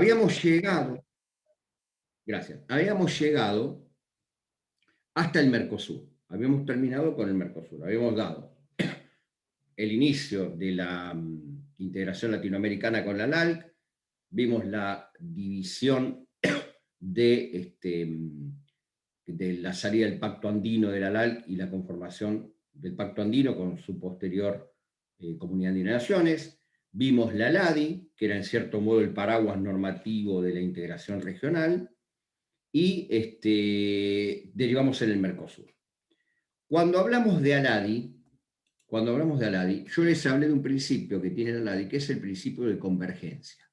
habíamos llegado, gracias, habíamos llegado hasta el Mercosur. Habíamos terminado con el Mercosur, habíamos dado el inicio de la integración latinoamericana con la LALC, vimos la división de la salida del Pacto Andino de la LALC y la conformación del Pacto Andino con su posterior Comunidad Andina de Naciones. Vimos la LADI, que era en cierto modo el paraguas normativo de la integración regional, y derivamos en el Mercosur. Cuando hablamos de ALADI, yo les hablé de un principio que tiene la ALADI, que es el principio de convergencia,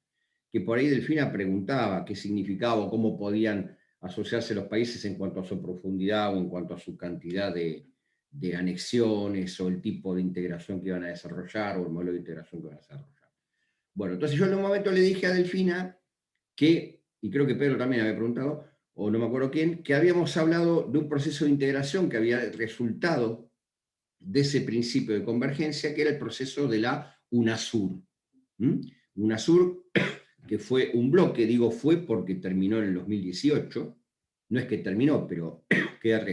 que por ahí Delfina preguntaba qué significaba o cómo podían asociarse los países en cuanto a su profundidad o en cuanto a su cantidad de anexiones o el tipo de integración que iban a desarrollar o el modelo de integración que iban a desarrollar. Bueno, entonces yo en un momento le dije a Delfina que, y creo que Pedro también había preguntado, o no me acuerdo quién, que habíamos hablado de un proceso de integración que había resultado de ese principio de convergencia, que era el proceso de la UNASUR. UNASUR, que fue un bloque, digo fue porque terminó en el 2018, no es que terminó, pero queda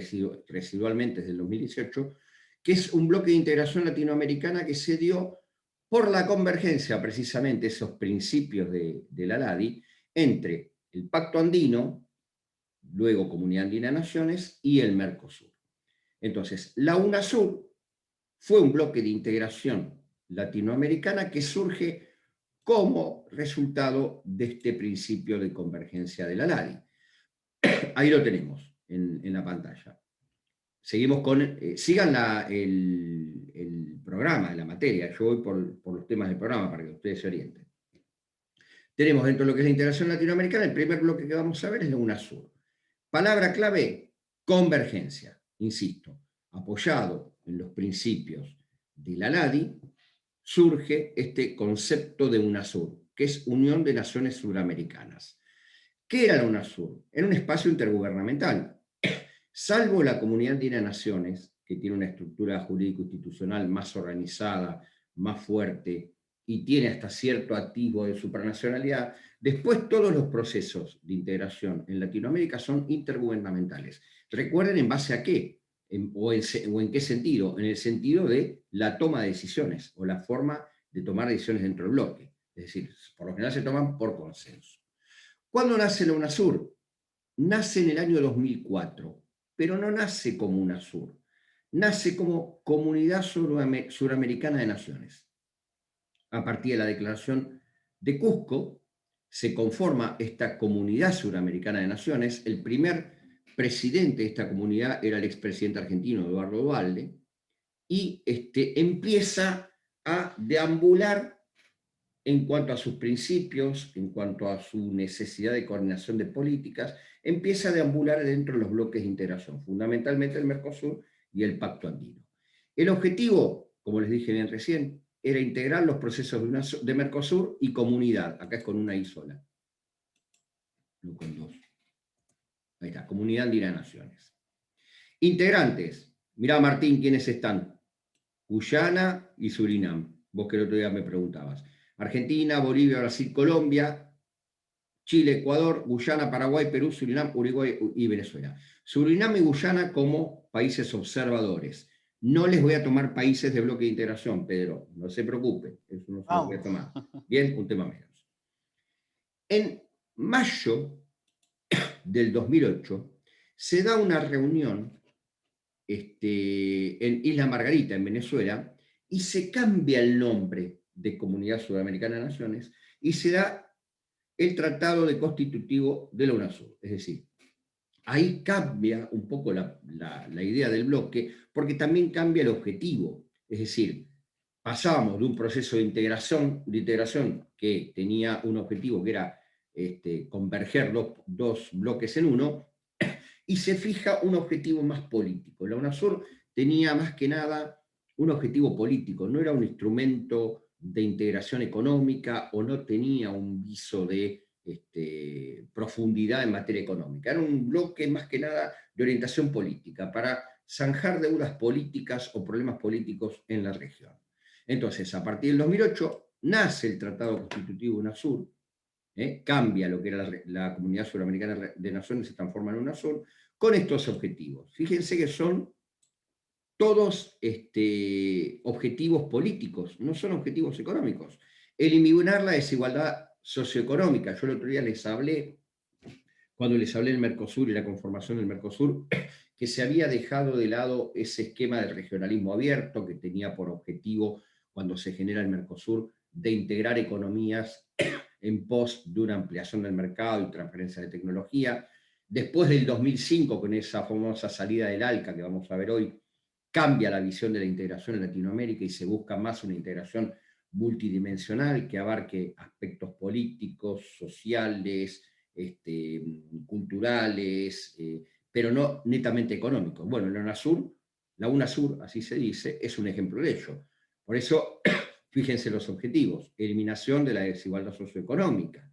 residualmente desde el 2018, que es un bloque de integración latinoamericana que se dio por la convergencia, precisamente esos principios de la LADI, entre el Pacto Andino, luego Comunidad Andina de Naciones, y el Mercosur. Entonces, la UNASUR fue un bloque de integración latinoamericana que surge como resultado de este principio de convergencia de la LADI. Ahí lo tenemos en la pantalla. Seguimos con, sigan el programa, la materia, yo voy por los temas del programa para que ustedes se orienten. Tenemos dentro de lo que es la integración latinoamericana, el primer bloque que vamos a ver es la UNASUR. Palabra clave, convergencia, insisto, apoyado en los principios de la LADI, surge este concepto de UNASUR, que es Unión de Naciones Suramericanas. ¿Qué era la UNASUR? Era un espacio intergubernamental. Salvo la Comunidad Andina de Naciones, que tiene una estructura jurídico-institucional más organizada, más fuerte, y tiene hasta cierto atisbo de supranacionalidad, después todos los procesos de integración en Latinoamérica son intergubernamentales. Recuerden en base a qué, o en qué sentido, en el sentido de la toma de decisiones, o la forma de tomar decisiones dentro del bloque. Es decir, por lo general se toman por consenso. ¿Cuándo nace la UNASUR? Nace en el año 2004, pero no nace como UNASUR, nace como Comunidad Suramericana de Naciones. A partir de la Declaración de Cusco, se conforma esta Comunidad Suramericana de Naciones. El primer presidente de esta comunidad era el expresidente argentino Eduardo Duhalde, y empieza a deambular en cuanto a sus principios, en cuanto a su necesidad de coordinación de políticas, empieza a deambular dentro de los bloques de integración, fundamentalmente el Mercosur y el Pacto Andino. El objetivo, como les dije bien recién, era integrar los procesos de Mercosur y comunidad. Acá es con una I sola, no con dos. Ahí está, Comunidad Andina de Naciones. Integrantes, mirá Martín, ¿quiénes están? Guyana y Surinam, vos que el otro día me preguntabas. Argentina, Bolivia, Brasil, Colombia, Chile, Ecuador, Guyana, Paraguay, Perú, Surinam, Uruguay y Venezuela. Surinam y Guyana como países observadores. No les voy a tomar países de bloque de integración, Pedro, no se preocupen, eso no se lo voy a tomar. Bien, un tema menos. En mayo del 2008 se da una reunión en Isla Margarita, en Venezuela, y se cambia el nombre de Comunidad Sudamericana de Naciones y se da el Tratado de Constitutivo de la UNASUR. Es decir, ahí cambia un poco la idea del bloque, porque también cambia el objetivo. Es decir, pasábamos de un proceso de integración que tenía un objetivo que era converger dos bloques en uno, y se fija un objetivo más político. La UNASUR tenía más que nada un objetivo político, no era un instrumento de integración económica o no tenía un viso de profundidad en materia económica. Era un bloque más que nada de orientación política para zanjar deudas políticas o problemas políticos en la región. Entonces, a partir del 2008 nace el Tratado Constitutivo UNASUR, cambia lo que era la Comunidad Suramericana de Naciones, se transforma en UNASUR, con estos objetivos. Fíjense que son todos objetivos políticos, no son objetivos económicos. Eliminar la desigualdad socioeconómica. Yo el otro día les hablé, cuando les hablé del Mercosur y la conformación del Mercosur, que se había dejado de lado ese esquema del regionalismo abierto que tenía por objetivo, cuando se genera el Mercosur, de integrar economías en pos de una ampliación del mercado y transferencia de tecnología. Después del 2005, con esa famosa salida del ALCA que vamos a ver hoy, cambia la visión de la integración en Latinoamérica y se busca más una integración multidimensional que abarque aspectos políticos, sociales, culturales, pero no netamente económicos. Bueno, la UNASUR, así se dice, es un ejemplo de ello. Por eso, fíjense los objetivos: eliminación de la desigualdad socioeconómica,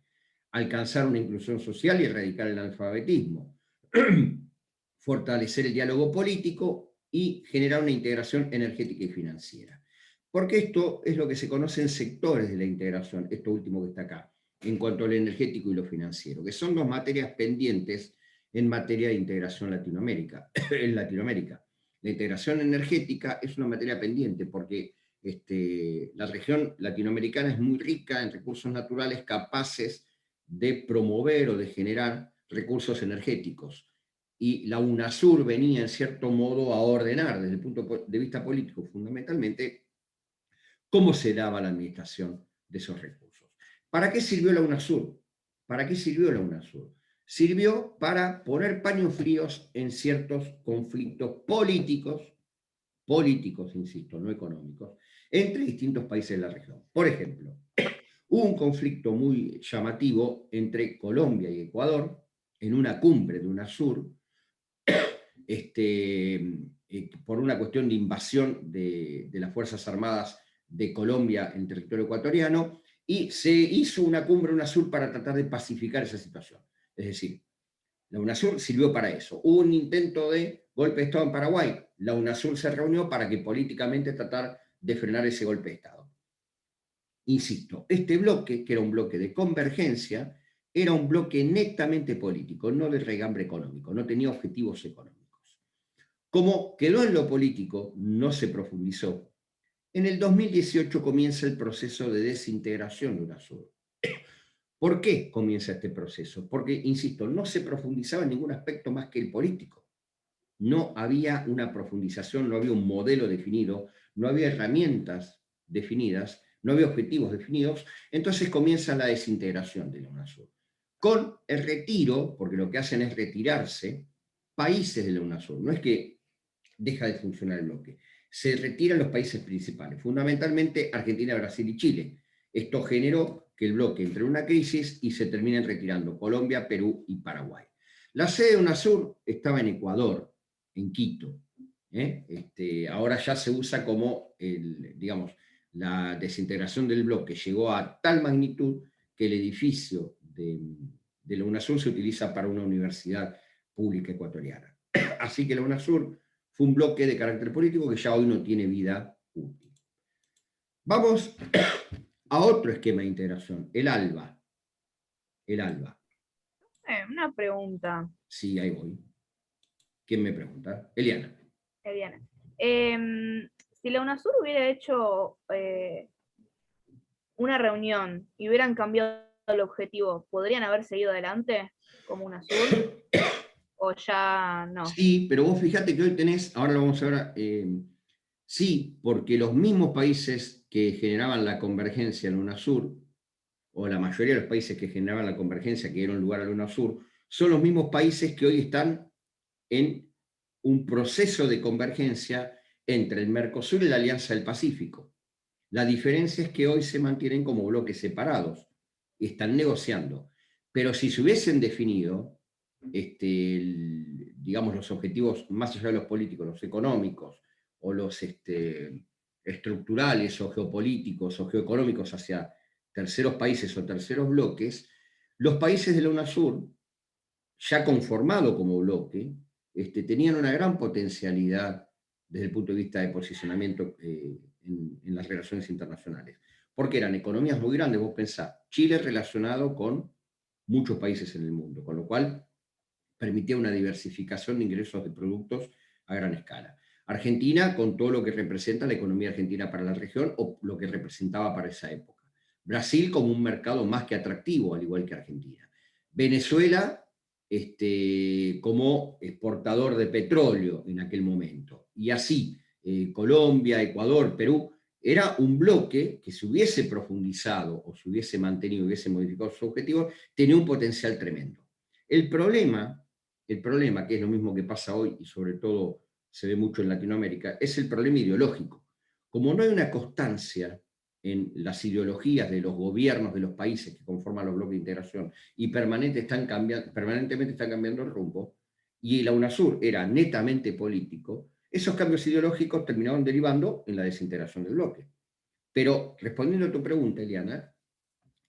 alcanzar una inclusión social y erradicar el analfabetismo, fortalecer el diálogo político y generar una integración energética y financiera. Porque esto es lo que se conoce en sectores de la integración, esto último que está acá, en cuanto al energético y lo financiero, que son dos materias pendientes en materia de integración Latinoamérica, en Latinoamérica. La integración energética es una materia pendiente porque la región latinoamericana es muy rica en recursos naturales capaces de promover o de generar recursos energéticos. Y la UNASUR venía, en cierto modo, a ordenar, desde el punto de vista político, fundamentalmente, cómo se daba la administración de esos recursos. ¿Para qué sirvió la UNASUR? ¿Para qué sirvió la UNASUR? Sirvió para poner paños fríos en ciertos conflictos políticos, insisto, no económicos, entre distintos países de la región. Por ejemplo, hubo un conflicto muy llamativo entre Colombia y Ecuador en una cumbre de UNASUR, por una cuestión de invasión de las Fuerzas Armadas de Colombia en territorio ecuatoriano, y se hizo una cumbre UNASUR para tratar de pacificar esa situación. Es decir, la UNASUR sirvió para eso. Hubo un intento de golpe de Estado en Paraguay. La UNASUR se reunió para que políticamente tratar de frenar ese golpe de Estado. Insisto, este bloque, que era un bloque de convergencia, era un bloque netamente político, no de regambre económico, no tenía objetivos económicos. Como quedó en lo político, no se profundizó. En el 2018 comienza el proceso de desintegración de UNASUR. ¿Por qué comienza este proceso? Porque, insisto, no se profundizaba en ningún aspecto más que el político. No había una profundización, no había un modelo definido, no había herramientas definidas, no había objetivos definidos, entonces comienza la desintegración de la UNASUR. Con el retiro, porque lo que hacen es retirarse, países de la UNASUR. No es que deja de funcionar el bloque. Se retiran los países principales, fundamentalmente Argentina, Brasil y Chile. Esto generó que el bloque entre en una crisis y se terminen retirando Colombia, Perú y Paraguay. La sede de UNASUR estaba en Ecuador, en Quito. Ahora ya se usa como, digamos, la desintegración del bloque llegó a tal magnitud que el edificio de la UNASUR se utiliza para una universidad pública ecuatoriana. Así que la UNASUR fue un bloque de carácter político que ya hoy no tiene vida útil. Vamos a otro esquema de integración, el ALBA. El ALBA. Una pregunta, Sí, ahí voy. ¿Quién me pregunta? Eliana. Eliana. Si la UNASUR hubiera hecho una reunión y hubieran cambiado el objetivo, ¿podrían haber seguido adelante como UNASUR o ya no? Sí, pero vos fíjate que hoy tenés, ahora lo vamos a ver, sí, porque los mismos países que generaban la convergencia en UNASUR, o la mayoría de los países que generaban la convergencia que dieron lugar a la UNASUR, son los mismos países que hoy están en un proceso de convergencia entre el Mercosur y la Alianza del Pacífico. La diferencia es que hoy se mantienen como bloques separados y están negociando. Pero si se hubiesen definido, digamos, los objetivos más allá de los políticos, los económicos o los estructurales o geopolíticos o geoeconómicos hacia terceros países o terceros bloques, los países de la UNASUR, ya conformado como bloque, tenían una gran potencialidad desde el punto de vista de posicionamiento en las relaciones internacionales. Porque eran economías muy grandes, vos pensás, Chile relacionado con muchos países en el mundo, con lo cual permitía una diversificación de ingresos de productos a gran escala. Argentina, con todo lo que representa la economía argentina para la región o lo que representaba para esa época. Brasil como un mercado más que atractivo, al igual que Argentina. Venezuela como exportador de petróleo en aquel momento. Y así, Colombia, Ecuador, Perú, era un bloque que si hubiese profundizado o se hubiese mantenido, hubiese modificado sus objetivos, tenía un potencial tremendo. El problema, que es lo mismo que pasa hoy y sobre todo se ve mucho en Latinoamérica, es el problema ideológico. Como no hay una constancia en las ideologías de los gobiernos de los países que conforman los bloques de integración y permanentemente están cambiando el rumbo, y la UNASUR era netamente político, esos cambios ideológicos terminaron derivando en la desintegración del bloque. Pero respondiendo a tu pregunta, Eliana,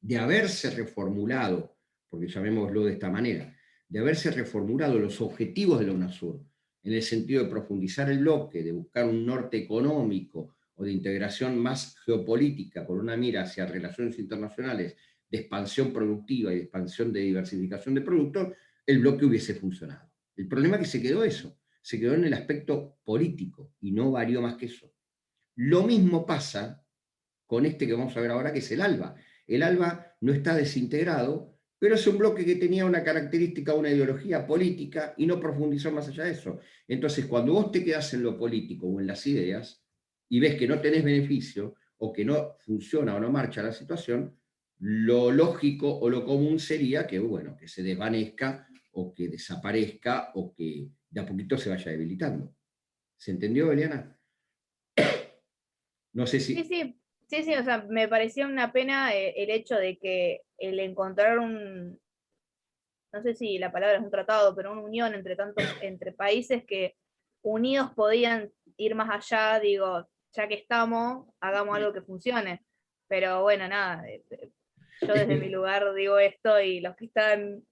de haberse reformulado, porque llamémoslo de esta manera, de haberse reformulado los objetivos de la UNASUR, en el sentido de profundizar el bloque, de buscar un norte económico o de integración más geopolítica con una mira hacia relaciones internacionales, de expansión productiva y de expansión de diversificación de productos, el bloque hubiese funcionado. El problema es que se quedó eso, se quedó en el aspecto político y no varió más que eso. Lo mismo pasa con este que vamos a ver ahora, que es el ALBA. El ALBA no está desintegrado, pero es un bloque que tenía una característica, una ideología política y no profundizó más allá de eso. Entonces, cuando vos te quedás en lo político o en las ideas y ves que no tenés beneficio o que no funciona o no marcha la situación, lo lógico o lo común sería que, bueno, que se desvanezca o que desaparezca o que de a poquito se vaya debilitando. ¿Se entendió, Eliana? No sé Sí, si... sí, sí, sí, o sea, me parecía una pena el hecho de que el encontrar un, no sé si la palabra es un tratado, pero una unión entre entre países que unidos podían ir más allá, digo, ya que estamos, hagamos algo que funcione. Pero bueno, nada, yo Es desde mi que lugar digo esto y los que están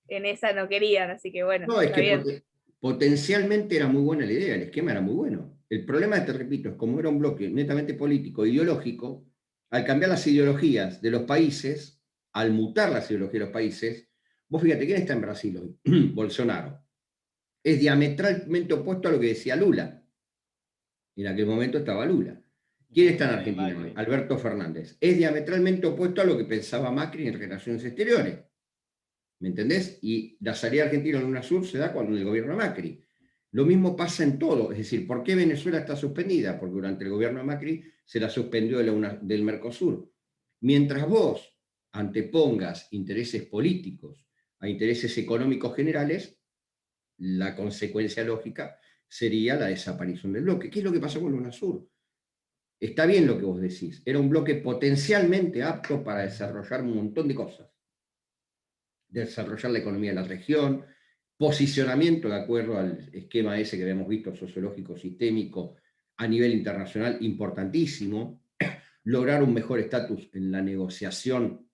en esa no querían, así que bueno, no, es está que bien. potencialmente era muy buena la idea, el esquema era muy bueno. El problema, te repito, es como era un bloque netamente político, ideológico, al cambiar las ideologías de los países, al mutar las ideologías de los países, vos fíjate, ¿quién está en Brasil hoy? Bolsonaro. Es diametralmente opuesto a lo que decía Lula. En aquel momento estaba Lula. ¿Quién está en Argentina hoy? Macri. Alberto Fernández. Es diametralmente opuesto a lo que pensaba Macri en relaciones exteriores. ¿Me entendés? Y la salida argentina en UNASUR se da cuando el gobierno de Macri. Lo mismo pasa en todo, es decir, ¿por qué Venezuela está suspendida? Porque durante el gobierno de Macri se la suspendió del Mercosur. Mientras vos antepongas intereses políticos a intereses económicos generales, la consecuencia lógica sería la desaparición del bloque. ¿Qué es lo que pasó con UNASUR? Está bien lo que vos decís, era un bloque potencialmente apto para desarrollar un montón de cosas, desarrollar la economía de la región, posicionamiento de acuerdo al esquema ese que habíamos visto, sociológico, sistémico, a nivel internacional, importantísimo, lograr un mejor estatus en la negociación.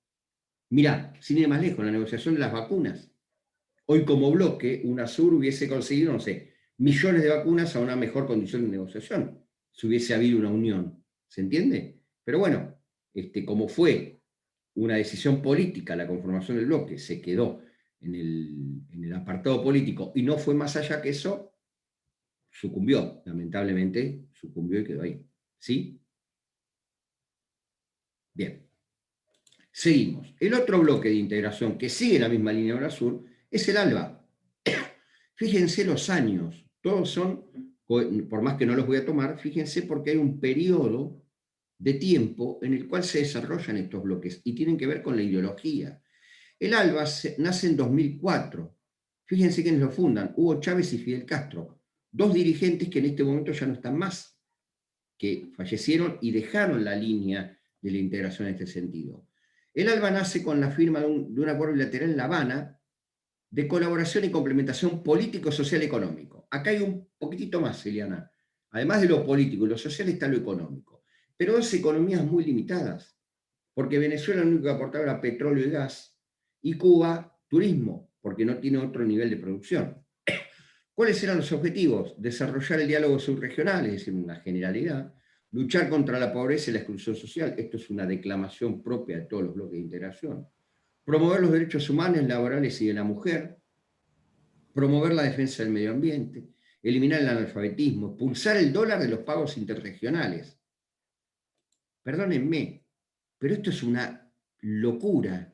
Mirá, sin ir más lejos, la negociación de las vacunas. Hoy como bloque, UNASUR hubiese conseguido, no sé, millones de vacunas a una mejor condición de negociación, si hubiese habido una unión. ¿Se entiende? Pero bueno, como fue una decisión política la conformación del bloque, se quedó en el apartado político y no fue más allá que eso, sucumbió, lamentablemente, sucumbió y quedó ahí. ¿Sí? Bien. Seguimos. El otro bloque de integración que sigue la misma línea de Sur es el ALBA. Fíjense los años, todos son, por más que no los voy a tomar, fíjense porque hay un periodo de tiempo en el cual se desarrollan estos bloques y tienen que ver con la ideología. El ALBA nace en 2004. Fíjense quiénes lo fundan, Hugo Chávez y Fidel Castro, dos dirigentes que en este momento ya no están más, que fallecieron y dejaron la línea de la integración en este sentido. El ALBA nace con la firma de un acuerdo bilateral en La Habana de colaboración y complementación político, social y económico. Acá hay un poquitito más, Eliana. Además de lo político y lo social está lo económico. Pero dos economías muy limitadas, porque Venezuela lo único que aportaba era petróleo y gas, y Cuba, turismo, porque no tiene otro nivel de producción. ¿Cuáles eran los objetivos? Desarrollar el diálogo subregional, es decir, una generalidad, luchar contra la pobreza y la exclusión social, esto es una declamación propia de todos los bloques de integración, promover los derechos humanos, laborales y de la mujer, promover la defensa del medio ambiente, eliminar el analfabetismo, expulsar el dólar de los pagos interregionales. Perdónenme, pero esto es una locura.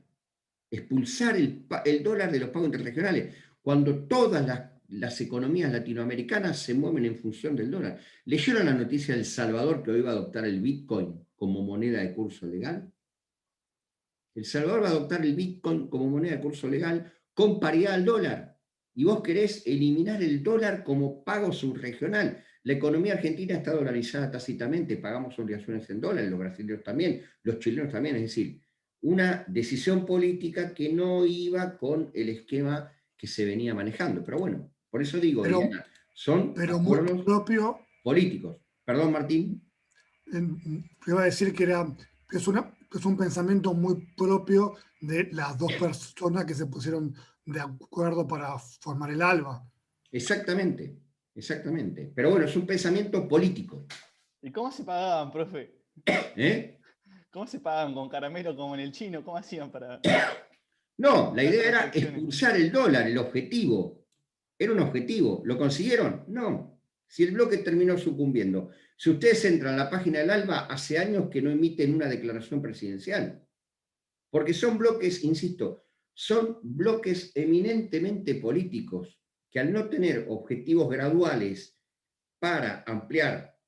Expulsar el dólar de los pagos interregionales, cuando todas las economías latinoamericanas se mueven en función del dólar. ¿Leyeron la noticia de El Salvador que hoy va a adoptar el Bitcoin como moneda de curso legal? El Salvador va a adoptar el Bitcoin como moneda de curso legal con paridad al dólar. Y vos querés eliminar el dólar como pago subregional. La economía argentina está dolarizada tácitamente, pagamos obligaciones en dólares, los brasileños también, los chilenos también, es decir, una decisión política que no iba con el esquema que se venía manejando. Pero bueno, por eso digo, Pero, Diana, son pero muy acuerdos propio. políticos. Perdón, Martín. Iba a decir que es un pensamiento muy propio de las dos personas que se pusieron de acuerdo para formar el ALBA. Exactamente, exactamente. Pero bueno, es un pensamiento político. ¿Y cómo se pagaban, profe? ¿Eh? ¿Cómo se pagaban? ¿Con caramelo como en el chino? ¿Cómo hacían para No, la las idea era transacciones? expulsar el dólar, el objetivo. Era un objetivo. ¿Lo consiguieron? No. Si el bloque terminó sucumbiendo. Si ustedes entran a la página del ALBA, hace años que no emiten una declaración presidencial. Porque son bloques, insisto, son bloques eminentemente políticos, que al no tener objetivos graduales para ampliar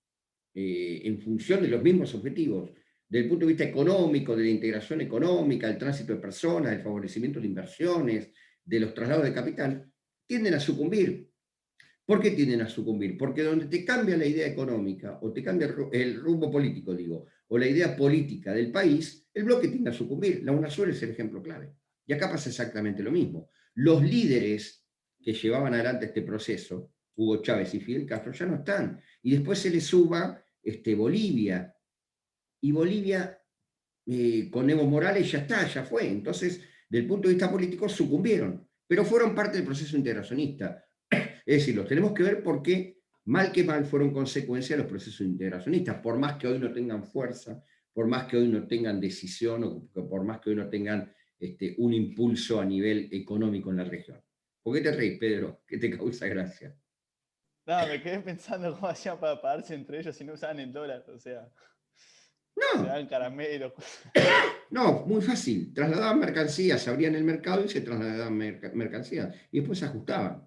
en función de los mismos objetivos, desde el punto de vista económico, de la integración económica, del tránsito de personas, del favorecimiento de inversiones, de los traslados de capital, tienden a sucumbir. ¿Por qué tienden a sucumbir? Porque donde te cambia la idea económica, o te cambia el rumbo político, digo, o la idea política del país, el bloque tiende a sucumbir. La UNASUR es el ejemplo clave. Y acá pasa exactamente lo mismo. Los líderes que llevaban adelante este proceso, Hugo Chávez y Fidel Castro, ya no están. Y después se le suba Bolivia. Y Bolivia, con Evo Morales, ya está, ya fue. Entonces, del punto de vista político, sucumbieron. Pero fueron parte del proceso integracionista. Es decir, los tenemos que ver porque, mal que mal, fueron consecuencia de los procesos integracionistas. Por más que hoy no tengan fuerza, por más que hoy no tengan decisión, o por más que hoy no tengan un impulso a nivel económico en la región. ¿Por qué te reís, Pedro? ¿Qué te causa gracia? No, me quedé pensando cómo hacían para pagarse entre ellos si no usaban el dólar. O sea, se No, dan caramelos. no, muy fácil. Trasladaban mercancías, abrían el mercado y se trasladaban mercancías. Y después se ajustaban.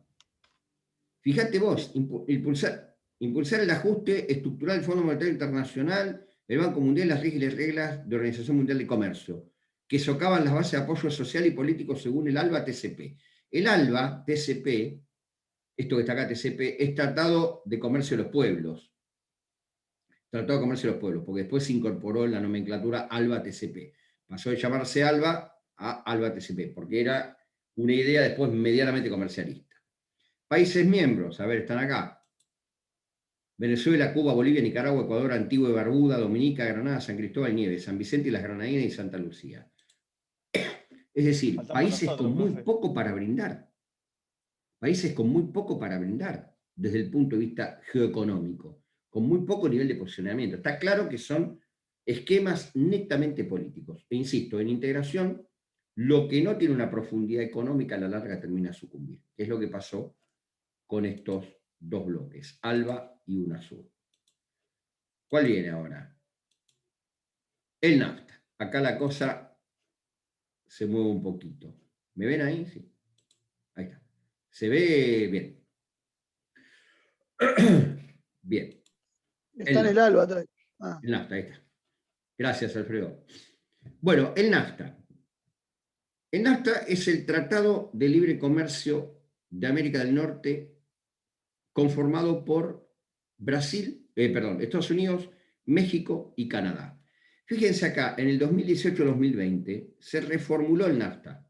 Fíjate vos, impulsar el ajuste estructural del Fondo Monetario Internacional, el Banco Mundial, las reglas de Organización Mundial de Comercio, que socavan las bases de apoyo social y político según el ALBA-TCP. El ALBA-TCP, esto que está acá, TCP, es Tratado de Comercio de los Pueblos. Tratado de Comercio de los Pueblos, porque después se incorporó en la nomenclatura ALBA-TCP. Pasó de llamarse ALBA a ALBA-TCP, porque era una idea después medianamente comercialista. Países miembros, a ver, están acá. Venezuela, Cuba, Bolivia, Nicaragua, Ecuador, Antigua y Barbuda, Dominica, Granada, San Cristóbal, Nieves, San Vicente y las Granadinas y Santa Lucía. Es decir, Faltamos países nosotros, con muy profe. poco para brindar. Países con muy poco para brindar desde el punto de vista geoeconómico, con muy poco nivel de posicionamiento. Está claro que son esquemas netamente políticos. E insisto, en integración, lo que no tiene una profundidad económica a la larga termina sucumbir, que es lo que pasó con estos dos bloques, ALBA y UNASUR. ¿Cuál viene ahora? El NAFTA. Acá la cosa se mueve un poquito. ¿Me ven ahí? Sí. Ahí está. Se ve bien. Bien. Está en el ALBA atrás. Ah. El NAFTA, ahí está. Gracias, Alfredo. Bueno, el NAFTA. El NAFTA es el Tratado de Libre Comercio de América del Norte conformado por Estados Unidos, México y Canadá. Fíjense acá, en el 2018-2020 se reformuló el NAFTA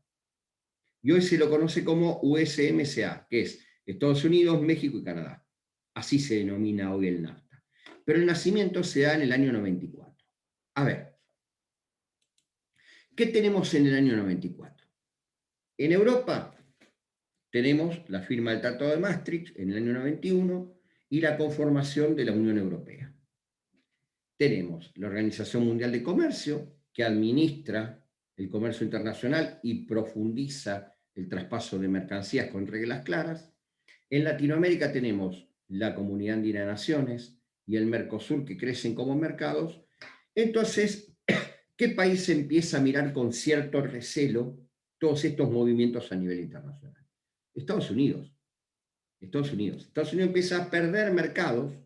y hoy se lo conoce como USMCA, que es Estados Unidos, México y Canadá. Así se denomina hoy el NAFTA. Pero el nacimiento se da en el año 94. A ver, ¿qué tenemos en el año 94? En Europa tenemos la firma del Tratado de Maastricht en el año 91 y la conformación de la Unión Europea. Tenemos la Organización Mundial de Comercio, que administra el comercio internacional y profundiza el traspaso de mercancías con reglas claras. En Latinoamérica tenemos la Comunidad Andina de Naciones y el Mercosur, que crecen como mercados. Entonces, ¿qué país empieza a mirar con cierto recelo todos estos movimientos a nivel internacional? Estados Unidos. Estados Unidos. Estados Unidos empieza a perder mercados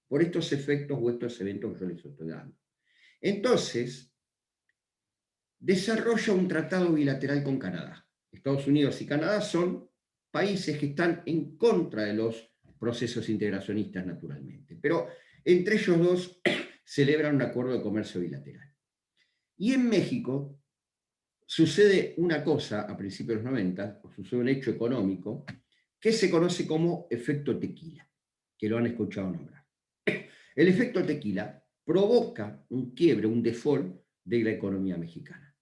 por estos efectos o estos eventos que yo les estoy dando. Entonces, desarrolla un tratado bilateral con Canadá. Estados Unidos y Canadá son países que están en contra de los procesos integracionistas naturalmente, pero entre ellos dos celebran un acuerdo de comercio bilateral. Y en México sucede una cosa a principios de los 90, sucede un hecho económico que se conoce como efecto tequila, que lo han escuchado nombrar. El efecto tequila provoca un quiebre, un default de la economía mexicana.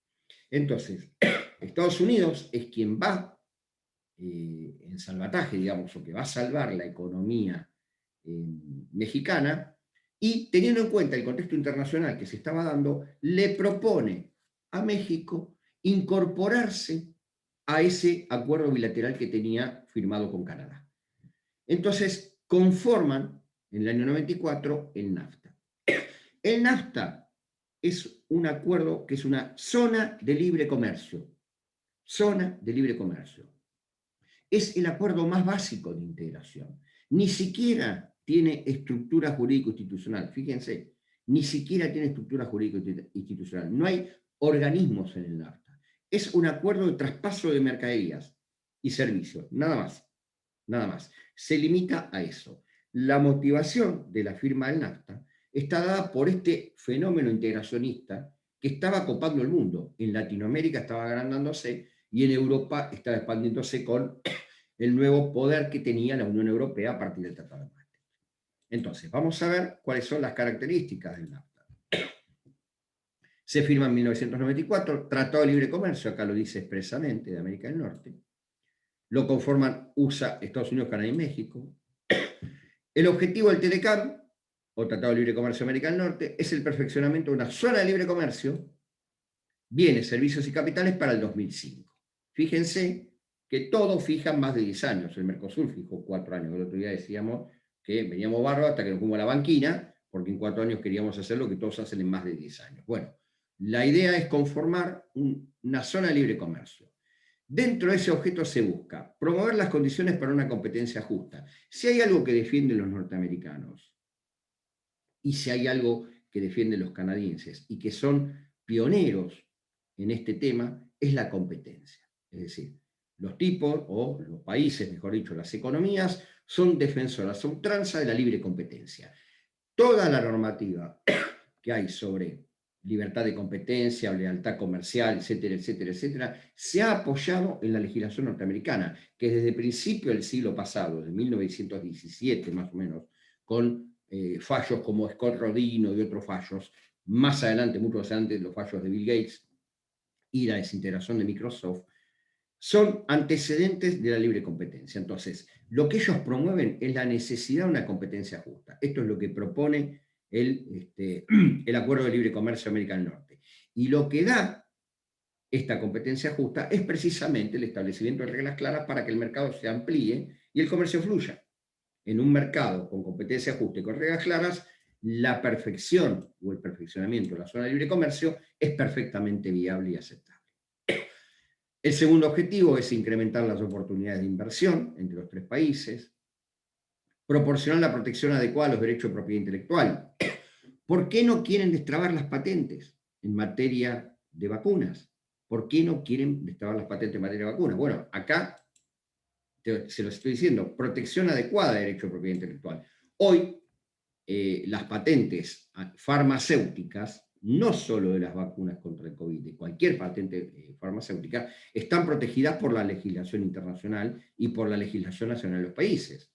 Entonces, Estados Unidos es quien va en salvataje, digamos, o que va a salvar la economía mexicana, y teniendo en cuenta el contexto internacional que se estaba dando, le propone a México incorporarse a ese acuerdo bilateral que tenía firmado con Canadá. Entonces, conforman en el año 94 el NAFTA. El NAFTA es un acuerdo que es una zona de libre comercio. Zona de libre comercio. Es el acuerdo más básico de integración. Ni siquiera tiene estructura jurídico-institucional. Fíjense, ni siquiera tiene estructura jurídico-institucional. No hay organismos en el NAFTA. Es un acuerdo de traspaso de mercaderías y servicios. Nada más. Nada más. Se limita a eso. La motivación de la firma del NAFTA está dada por este fenómeno integracionista que estaba copando el mundo. En Latinoamérica estaba agrandándose y en Europa estaba expandiéndose con el nuevo poder que tenía la Unión Europea a partir del Tratado de Maastricht. Entonces, vamos a ver cuáles son las características del NAFTA. Se firma en 1994, Tratado de Libre Comercio, acá lo dice expresamente, de América del Norte. Lo conforman USA, Estados Unidos, Canadá y México. El objetivo del TLCAN, o Tratado de Libre Comercio de América del Norte, es el perfeccionamiento de una zona de libre comercio, bienes, servicios y capitales para el 2005. Fíjense que todos fijan más de 10 años. El Mercosur fijó 4 años. El otro día decíamos que veníamos bárbaros hasta que nos fuimos a la banquina, porque en 4 años queríamos hacer lo que todos hacen en más de 10 años. Bueno, la idea es conformar una zona de libre comercio. Dentro de ese objeto se busca promover las condiciones para una competencia justa. Si hay algo que defienden los norteamericanos, y si hay algo que defienden los canadienses, y que son pioneros en este tema, es la competencia. Es decir, los tipos, o los países, mejor dicho, las economías, son defensoras a ultranza de la libre competencia. Toda la normativa que hay sobre libertad de competencia, lealtad comercial, etcétera, etcétera, etcétera, se ha apoyado en la legislación norteamericana, que desde el principio del siglo pasado, de 1917 más o menos, con fallos como Scott Rodino y otros fallos, más adelante, mucho más adelante, los fallos de Bill Gates y la desintegración de Microsoft, son antecedentes de la libre competencia. Entonces, lo que ellos promueven es la necesidad de una competencia justa. Esto es lo que propone el Acuerdo de Libre Comercio de América del Norte. Y lo que da esta competencia justa es precisamente el establecimiento de reglas claras para que el mercado se amplíe y el comercio fluya. En un mercado con competencia justa y con reglas claras, la perfección o el perfeccionamiento de la zona de libre comercio es perfectamente viable y aceptable. El segundo objetivo es incrementar las oportunidades de inversión entre los 3 países, proporcionar la protección adecuada a los derechos de propiedad intelectual. ¿Por qué no quieren destrabar las patentes en materia de vacunas? ¿Por qué no quieren destrabar las patentes en materia de vacunas? Bueno, acá se lo estoy diciendo, protección adecuada de derechos de propiedad intelectual. Hoy, las patentes farmacéuticas, no solo de las vacunas contra el COVID, de cualquier patente farmacéutica, están protegidas por la legislación internacional y por la legislación nacional de los países.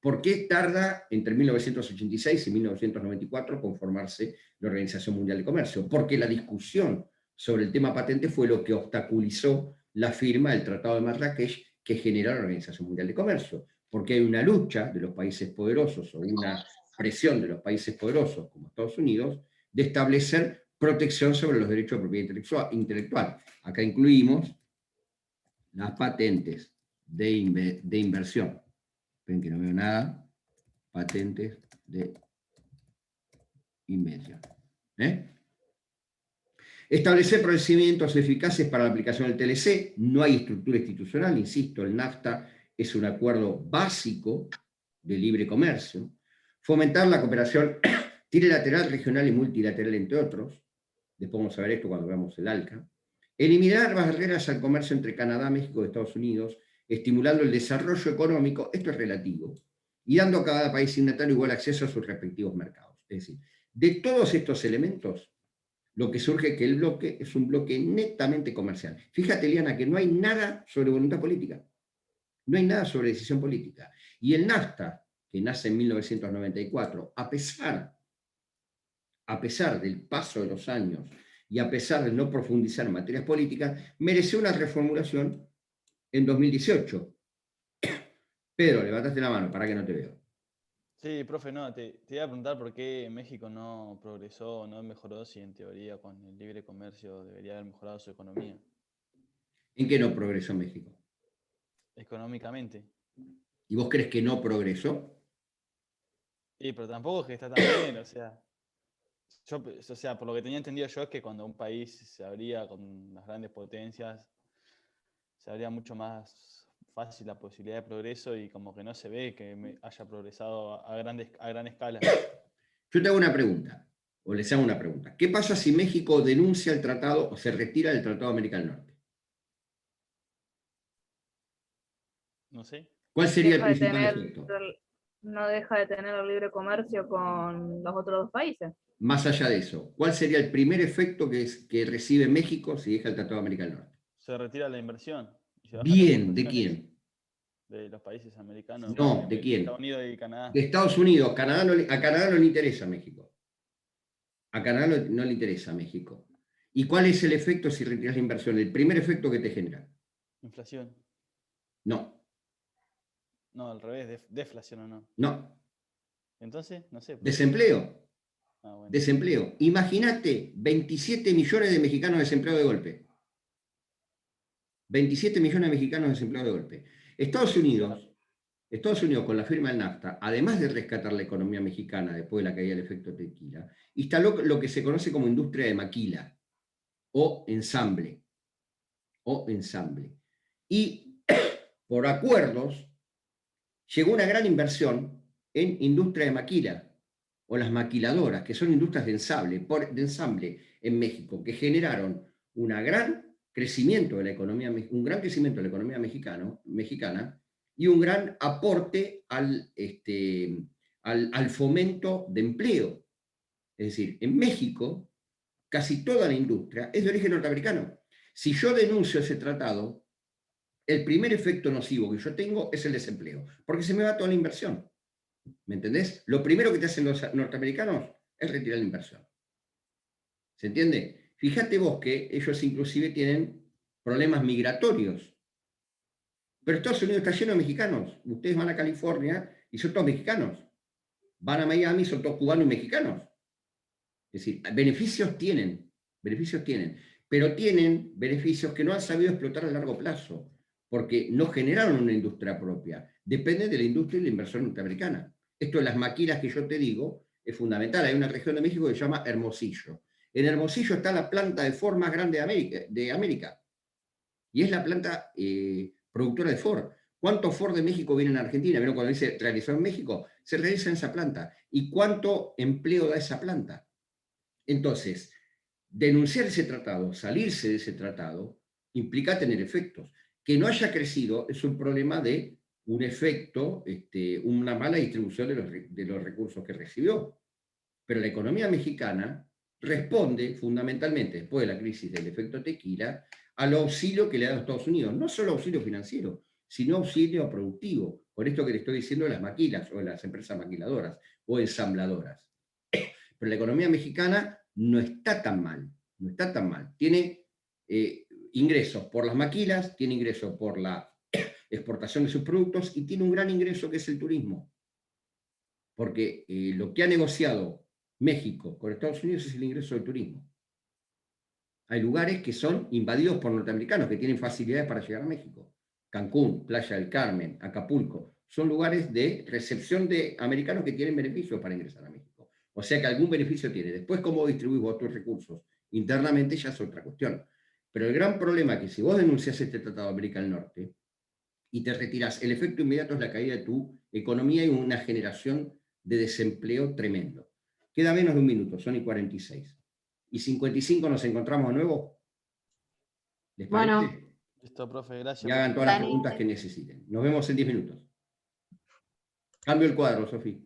¿Por qué tarda entre 1986 y 1994 conformarse la Organización Mundial de Comercio? Porque la discusión sobre el tema patente fue lo que obstaculizó la firma del Tratado de Marrakech que genera la Organización Mundial de Comercio. Porque hay una lucha de los países poderosos o una presión de los países poderosos como Estados Unidos de establecer protección sobre los derechos de propiedad intelectual. Acá incluimos las patentes de inversión. Ven que no veo nada. Patentes de inversión. Establecer procedimientos eficaces para la aplicación del TLC. No hay estructura institucional, insisto, el NAFTA es un acuerdo básico de libre comercio. Fomentar la cooperación trilateral, regional y multilateral, entre otros. Después vamos a ver esto cuando veamos el ALCA. Eliminar barreras al comercio entre Canadá, México y Estados Unidos, estimulando el desarrollo económico, esto es relativo, y dando a cada país signatario igual acceso a sus respectivos mercados. Es decir, de todos estos elementos, lo que surge es que el bloque es un bloque netamente comercial. Fíjate, Eliana, que no hay nada sobre voluntad política. No hay nada sobre decisión política. Y el NAFTA, que nace en 1994, a pesar del paso de los años y a pesar de no profundizar en materias políticas, mereció una reformulación en 2018. Pedro, levantaste la mano, para que no te veo. Sí, profe, no, te iba a preguntar por qué México no progresó, no mejoró, si en teoría con el libre comercio debería haber mejorado su economía. ¿En qué no progresó México? Económicamente. ¿Y vos crees que no progresó? Sí, pero tampoco es que está tan bien, o sea, por lo que tenía entendido yo es que cuando un país se abría con las grandes potencias, se abría mucho más fácil la posibilidad de progreso y como que no se ve que haya progresado a gran escala. Yo te hago una pregunta, o les hago una pregunta. ¿Qué pasa si México denuncia el tratado o se retira del Tratado de América del Norte? No sé. ¿Cuál sería el Deja de principal tener, efecto? no deja de tener el libre comercio con los otros dos países. Más allá de eso, ¿cuál sería el primer efecto que recibe México si deja el Tratado de América del Norte? Se retira la inversión y se bajan las Bien, ¿de exportaciones quién? de los países americanos, No, ¿de de quién? Estados Unidos y Canadá. De Estados Unidos. A Canadá no le interesa México. A Canadá no le interesa México. ¿Y cuál es el efecto si retiras la inversión? El primer efecto que te genera. Inflación. No, No, al revés, deflación o no. no. Entonces, no sé. Desempleo. Ah, bueno. Desempleo. Imagínate 27 millones de mexicanos desempleados de golpe. 27 millones de mexicanos desempleados de golpe. Estados Unidos, con la firma del NAFTA, además de rescatar la economía mexicana después de la caída del efecto tequila, instaló lo que se conoce como industria de maquila o ensamble. Y por acuerdos llegó una gran inversión en industria de maquila o las maquiladoras, que son industrias de ensamble en México, que generaron un gran crecimiento de la economía mexicana y un gran aporte al fomento de empleo. Es decir, en México, casi toda la industria es de origen norteamericano. Si yo denuncio ese tratado, el primer efecto nocivo que yo tengo es el desempleo, porque se me va toda la inversión. ¿Me entendés? Lo primero que te hacen los norteamericanos es retirar la inversión. ¿Se entiende? Fíjate vos que ellos inclusive tienen problemas migratorios. Pero Estados Unidos está lleno de mexicanos. Ustedes van a California y son todos mexicanos. Van a Miami y son todos cubanos y mexicanos. Es decir, beneficios tienen, pero tienen beneficios que no han sabido explotar a largo plazo, porque no generaron una industria propia. Depende de la industria y la inversión norteamericana. Esto de las maquilas que yo te digo es fundamental. Hay una región de México que se llama Hermosillo. En Hermosillo está la planta de Ford más grande de América. Y es la planta productora de Ford. ¿Cuántos Ford de México vienen a Argentina? ¿Vieron cuando dice realizado en México? Se realiza en esa planta. ¿Y cuánto empleo da esa planta? Entonces, denunciar ese tratado, salirse de ese tratado, implica tener efectos. Que no haya crecido es un problema de un efecto, una mala distribución de los recursos que recibió. Pero la economía mexicana responde fundamentalmente, después de la crisis del efecto tequila, al auxilio que le da a Estados Unidos. No solo auxilio financiero, sino auxilio productivo. Por esto que le estoy diciendo de las maquilas o de las empresas maquiladoras o ensambladoras. Pero la economía mexicana no está tan mal. Tiene ingresos por las maquilas, tiene ingresos por la exportación de sus productos y tiene un gran ingreso que es el turismo. Porque lo que ha negociado México con Estados Unidos es el ingreso del turismo. Hay lugares que son invadidos por norteamericanos, que tienen facilidades para llegar a México. Cancún, Playa del Carmen, Acapulco, son lugares de recepción de americanos que tienen beneficios para ingresar a México. O sea que algún beneficio tiene. Después, cómo distribuís vos tus recursos internamente ya es otra cuestión. Pero el gran problema es que si vos denunciás este Tratado de América del Norte y te retirás, el efecto inmediato es la caída de tu economía y una generación de desempleo tremendo. Queda menos de un minuto, son y 46. Y 55 nos encontramos de nuevo. ¿Les parece? Bueno. Listo, profe, gracias. Y hagan todas las Dale. preguntas que necesiten. Nos vemos en 10 minutos. Cambio el cuadro, Sofía.